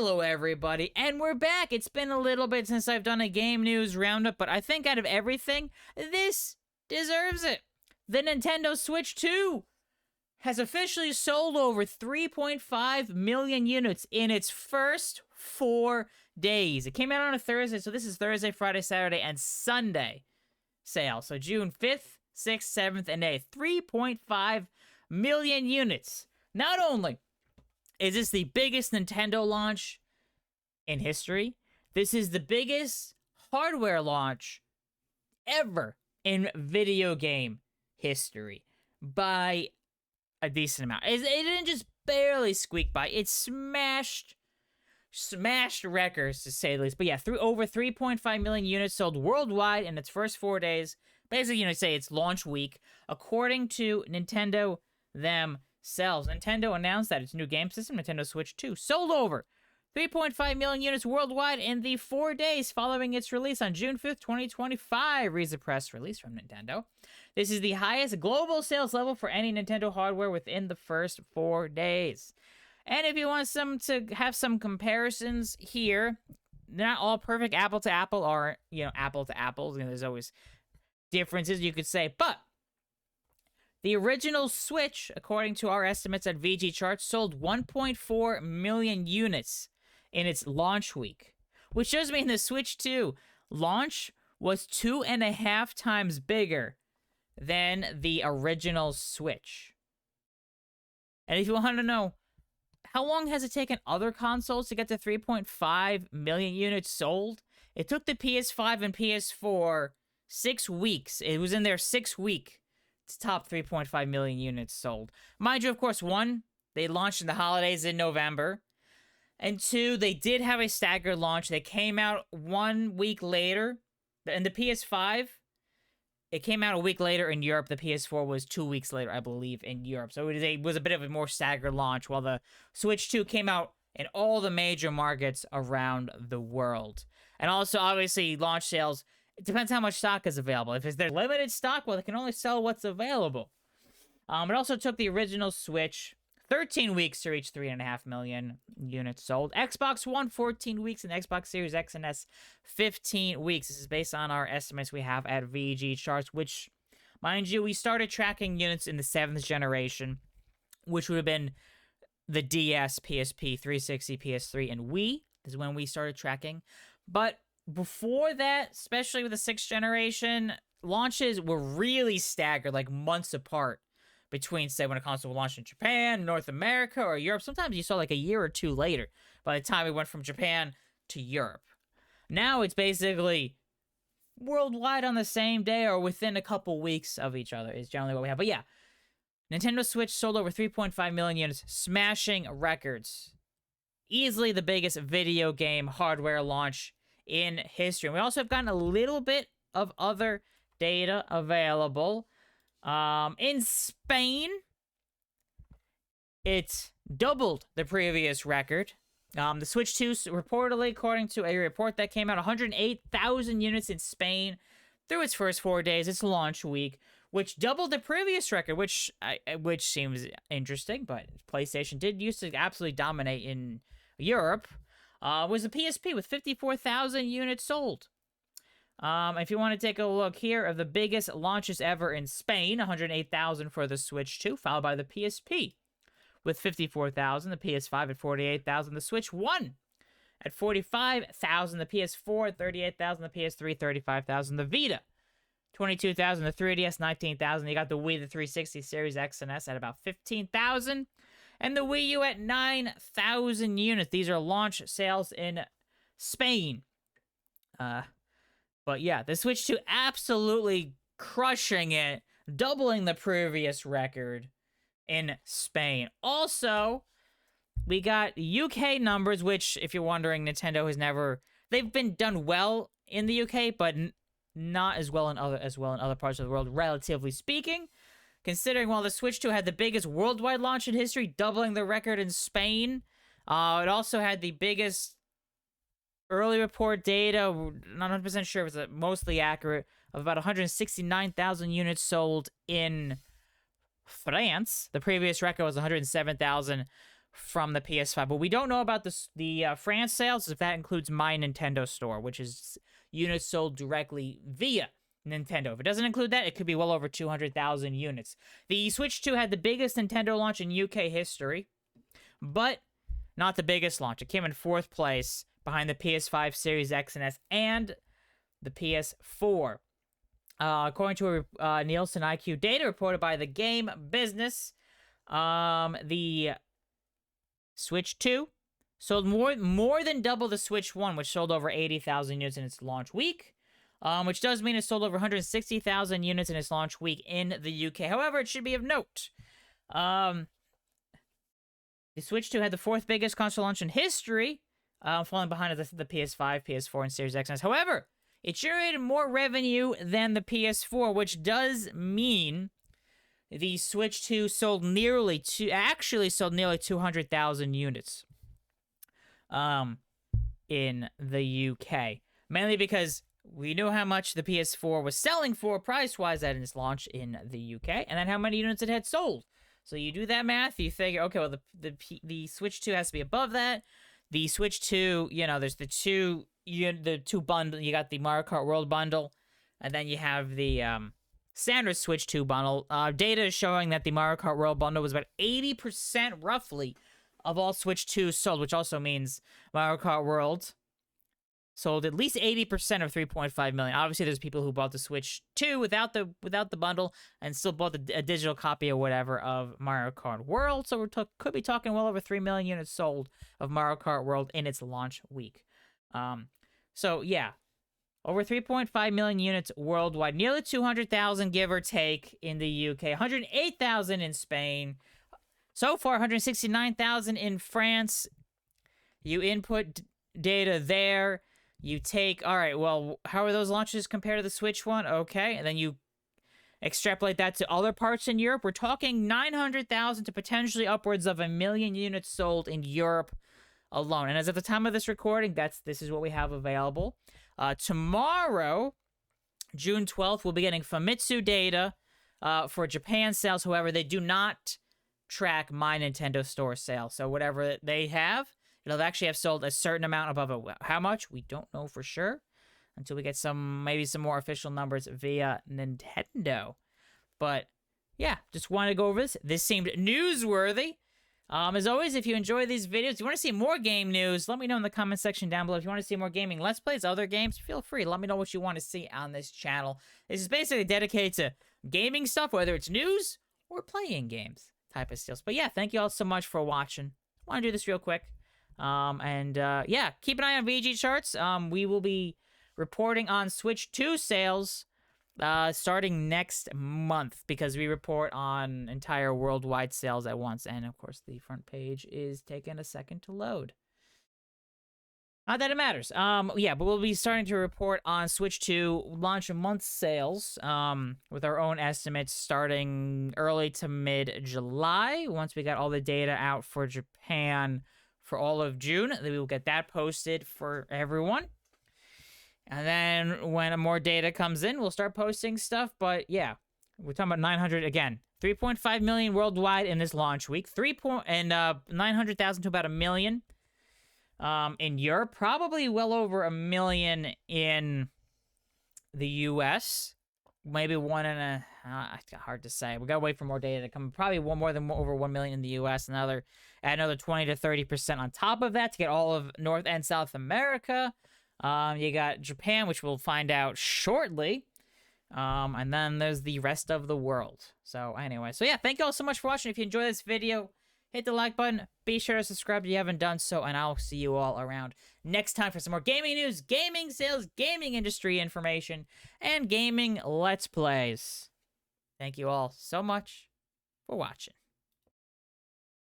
Hello, everybody, and we're back. It's been a little bit since I've done a game news roundup, but I think out of everything, this deserves it. The Nintendo Switch 2 has officially sold over 3.5 million units in its first 4 days. It came out on a Thursday, so this is Thursday, Friday, Saturday, and Sunday sale. So June 5th, 6th, 7th, and 8th. 3.5 million units. Not only is this the biggest Nintendo launch in history, this is the biggest hardware launch ever in video game history by a decent amount. It didn't just barely squeak by. It smashed records, to say the least. But yeah, over 3.5 million units sold worldwide in its first 4 days. Basically, say it's launch week. According to Nintendo themselves, Nintendo announced that its new game system, Nintendo Switch 2, sold over 3.5 million units worldwide in the 4 days following its release on June 5th, 2025, reads a press release from Nintendo. This is the highest global sales level for any Nintendo hardware within the first 4 days. And if you want to have some comparisons here, they're not all perfect apple to apple or, apple to apples. There's always differences, you could say. But the original Switch, according to our estimates at VGChartz, sold 1.4 million units in its launch week, which does mean the Switch 2 launch was 2.5 times bigger than the original Switch. And if you want to know, how long has it taken other consoles to get to 3.5 million units sold? It took the PS5 and PS4 6 weeks. It was in their 6 week to top 3.5 million units sold. Mind you, of course, 1, they launched in the holidays in November. And 2, they did have a staggered launch. They came out 1 week later. And the PS5, it came out a week later in Europe. The PS4 was 2 weeks later, I believe, in Europe. So it was a bit of a more staggered launch, while the Switch 2 came out in all the major markets around the world. And also, obviously, launch sales, it depends how much stock is available. If there's limited stock, well, they can only sell what's available. It also took the original Switch 13 weeks to reach 3.5 million units sold. Xbox One, 14 weeks, and Xbox Series X and S, 15 weeks. This is based on our estimates we have at VGChartz, which, mind you, we started tracking units in the 7th generation, which would have been the DS, PSP, 360, PS3, and Wii. This is when we started tracking. But before that, especially with the 6th generation, launches were really staggered, like months apart, between, say, when a console launched in Japan, North America, or Europe. Sometimes you saw like a year or 2 later by the time it went from Japan to Europe. Now it's basically worldwide on the same day or within a couple weeks of each other is generally what we have. But yeah, Nintendo Switch sold over 3.5 million units, smashing records. Easily the biggest video game hardware launch in history. And we also have gotten a little bit of other data available. In Spain, it's doubled the previous record. The Switch 2 reportedly, according to a report that came out, 108,000 units in Spain through its first 4 days, its launch week, which doubled the previous record, which seems interesting, but PlayStation did used to absolutely dominate in Europe. Was the PSP with 54,000 units sold. If you want to take a look here of the biggest launches ever in Spain, 108,000 for the Switch 2, followed by the PSP with 54,000, the PS5 at 48,000, the Switch 1 at 45,000, the PS4 at 38,000, the PS3 35,000, the Vita 22,000, the 3DS 19,000. You got the Wii, the 360, Series X and S at about 15,000, and the Wii U at 9,000 units. These are launch sales in Spain. But yeah, the Switch 2 absolutely crushing it, doubling the previous record in Spain. Also, we got UK numbers, which, if you're wondering, Nintendo has never... They've been done well in the UK, but not as well in other parts of the world, relatively speaking. Considering while the Switch 2 had the biggest worldwide launch in history, doubling the record in Spain, it also had the biggest early report data, not 100% sure if it's mostly accurate, of about 169,000 units sold in France. The previous record was 107,000 from the PS5. But we don't know about the France sales, if that includes My Nintendo Store, which is units sold directly via Nintendo. If it doesn't include that, it could be well over 200,000 units. The Switch 2 had the biggest Nintendo launch in UK history, but not the biggest launch. It came in 4th place behind the PS5, Series X and S, and the PS4. According to Nielsen IQ data reported by the Game Business, the Switch 2 sold more than double the Switch 1, which sold over 80,000 units in its launch week, which does mean it sold over 160,000 units in its launch week in the UK. However, it should be of note, the Switch 2 had the 4th biggest console launch in history, falling behind the PS5, PS4, and Series X and S. However, it generated more revenue than the PS4, which does mean the Switch 2 sold nearly 200,000 units in the UK. Mainly because we knew how much the PS4 was selling for price-wise at its launch in the UK, and then how many units it had sold. So you do that math, you figure, okay, well, the Switch 2 has to be above that. The Switch 2, there's the two bundle. You got the Mario Kart World bundle, and then you have the standard Switch 2 bundle. Data is showing that the Mario Kart World bundle was about 80% roughly of all Switch 2s sold, which also means Mario Kart World sold at least 80% of 3.5 million. Obviously, there's people who bought the Switch 2 without the bundle and still bought a digital copy or whatever of Mario Kart World. So we could be talking well over 3 million units sold of Mario Kart World in its launch week. So yeah, over 3.5 million units worldwide, nearly 200,000 give or take in the UK, 108,000 in Spain. So far, 169,000 in France. You input data there. You take, all right, well, how are those launches compared to the Switch 1? Okay, and then you extrapolate that to other parts in Europe. We're talking 900,000 to potentially upwards of 1 million units sold in Europe alone. And as of the time of this recording, this is what we have available. Tomorrow, June 12th, we'll be getting Famitsu data for Japan sales. However, they do not track My Nintendo Store sales. So whatever they have, it'll actually have sold a certain amount above it. How much? We don't know for sure until we get maybe some more official numbers via Nintendo. But yeah, just wanted to go over this. This seemed newsworthy. As always, if you enjoy these videos, you want to see more game news, let me know in the comment section down below. If you want to see more gaming Let's Plays, other games, feel free. Let me know what you want to see on this channel. This is basically dedicated to gaming stuff, whether it's news or playing games type of steals. But yeah, thank you all so much for watching. I want to do this real quick. Yeah, keep an eye on VGChartz. We will be reporting on Switch 2 sales starting next month, because we report on entire worldwide sales at once. And of course, the front page is taking a second to load. Not that it matters. Yeah, but we'll be starting to report on Switch 2 launch month sales with our own estimates starting early to mid-July. Once we got all the data out for Japan for all of June, then we will get that posted for everyone. And then when more data comes in, we'll start posting stuff. But yeah, we're talking about 900 again. 3.5 million worldwide in this launch week. 900,000 to about 1 million in Europe. Probably well over 1 million in the US. Maybe hard to say. We gotta wait for more data to come. Probably over 1 million in the US. Add another 20 to 30% on top of that to get all of North and South America. You got Japan, which we'll find out shortly. And then there's the rest of the world. So anyway, yeah, thank you all so much for watching. If you enjoyed this video, hit the like button. Be sure to subscribe if you haven't done so, and I'll see you all around next time for some more gaming news, gaming sales, gaming industry information, and gaming Let's Plays. Thank you all so much for watching.